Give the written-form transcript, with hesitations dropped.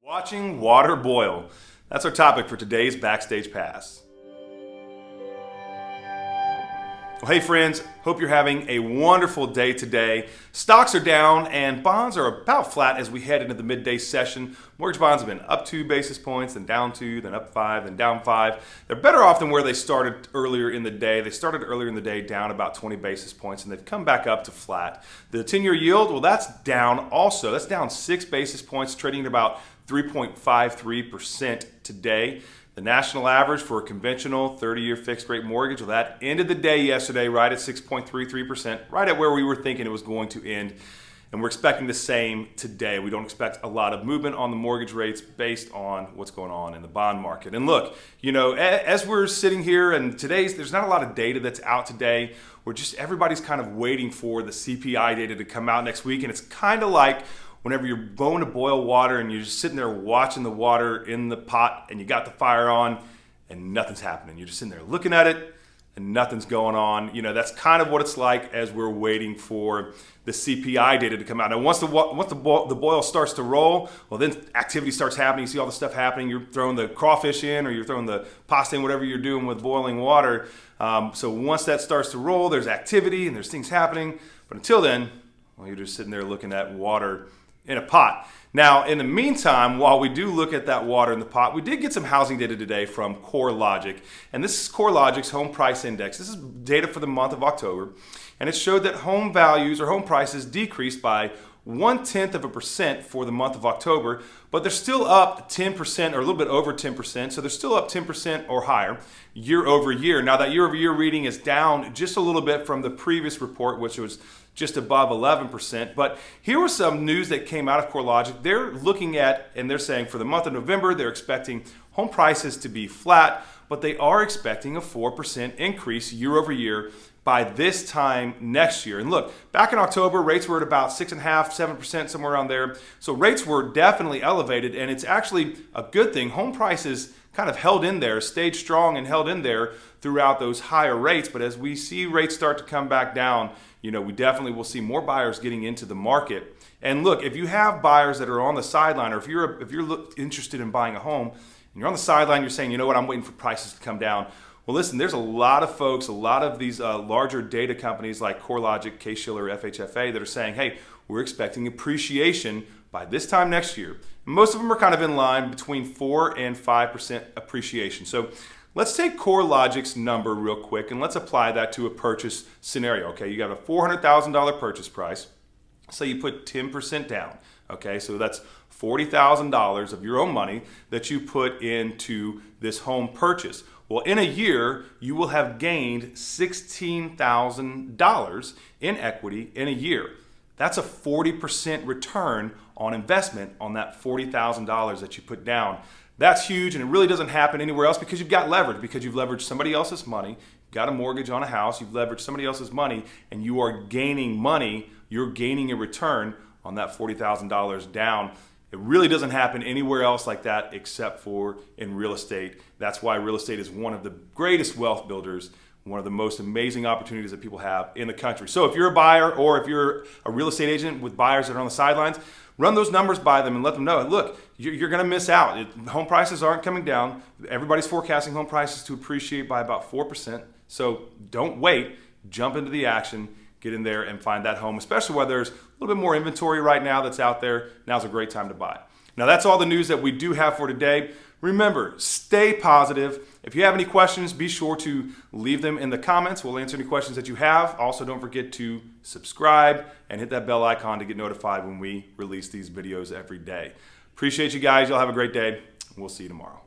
Watching water boil. That's our topic for today's Backstage Pass. Well, hey friends, hope you're having a wonderful day today. Stocks are down and bonds are about flat as we head into the midday session. Mortgage bonds have been up 2 basis points, then down 2, then up 5, then down 5. They're better off than where they started earlier in the day. They started earlier in the day down about 20 basis points and they've come back up to flat. The 10-year yield, well, that's down also. That's down 6 basis points, trading at about 3.53% today. The national average for a conventional 30-year fixed rate mortgage, well, that ended the day yesterday right at 6.33%, right at where we were thinking it was going to end. And we're expecting the same today. We don't expect a lot of movement on the mortgage rates based on what's going on in the bond market. And look, you know, as we're sitting here and there's not a lot of data that's out today. Everybody's kind of waiting for the CPI data to come out next week. And it's kind of like whenever you're going to boil water and you're just sitting there watching the water in the pot and you got the fire on and nothing's happening. You're just sitting there looking at it and nothing's going on. You know, that's kind of what it's like as we're waiting for the CPI data to come out. Now, once the boil starts to roll, well, then activity starts happening. You see all the stuff happening. You're throwing the crawfish in or you're throwing the pasta in, whatever you're doing with boiling water. So once that starts to roll, there's activity and there's things happening. But until then, well, you're just sitting there looking at water in a pot. Now, in the meantime, while we do look at that water in the pot, we did get some housing data today from CoreLogic. And this is CoreLogic's home price index. This is data for the month of October. And it showed that home values or home prices decreased by 0.1% for the month of October, but they're still up 10% or a little bit over 10%. So they're still up 10% or higher year over year. Now that year over year reading is down just a little bit from the previous report, which was just above 11%. But here was some news that came out of CoreLogic. They're looking at, and they're saying for the month of November, they're expecting home prices to be flat, but they are expecting a 4% increase year over year by this time next year. And look, back in October, rates were at about 6.5%, 7%, somewhere around there. So rates were definitely elevated, and it's actually a good thing. Home prices kind of held in there, stayed strong and held in there throughout those higher rates. But as we see rates start to come back down, you know, we definitely will see more buyers getting into the market. And look, if you have buyers that are on the sideline, or if you're interested in buying a home and you're on the sideline, you're saying, you know what, I'm waiting for prices to come down. Well, listen, there's a lot of folks, a lot of these larger data companies like CoreLogic, Case-Shiller, FHFA that are saying, hey, we're expecting appreciation by this time next year. And most of them are kind of in line between 4 and 5% appreciation. So let's take CoreLogic's number real quick and let's apply that to a purchase scenario. Okay, you got a $400,000 purchase price. So you put 10% down. Okay, so that's $40,000 of your own money that you put into this home purchase. Well, in a year, you will have gained $16,000 in equity in a year. That's a 40% return on investment on that $40,000 that you put down. That's huge, and it really doesn't happen anywhere else because you've got leverage, because you've leveraged somebody else's money, you've got a mortgage on a house, you've leveraged somebody else's money, and you are gaining money, you're gaining a return on that $40,000 down. It really doesn't happen anywhere else like that except for in real estate. That's why real estate is one of the greatest wealth builders, one of the most amazing opportunities that people have in the country. So if you're a buyer or if you're a real estate agent with buyers that are on the sidelines, run those numbers by them and let them know, look, you're going to miss out. Home prices aren't coming down. Everybody's forecasting home prices to appreciate by about 4%. So don't wait. Jump into the action. Get in there and find that home, especially where there's a little bit more inventory right now that's out there. Now's a great time to buy. Now, that's all the news that we do have for today. Remember, stay positive. If you have any questions, be sure to leave them in the comments. We'll answer any questions that you have. Also, don't forget to subscribe and hit that bell icon to get notified when we release these videos every day. Appreciate you guys. Y'all have a great day. We'll see you tomorrow.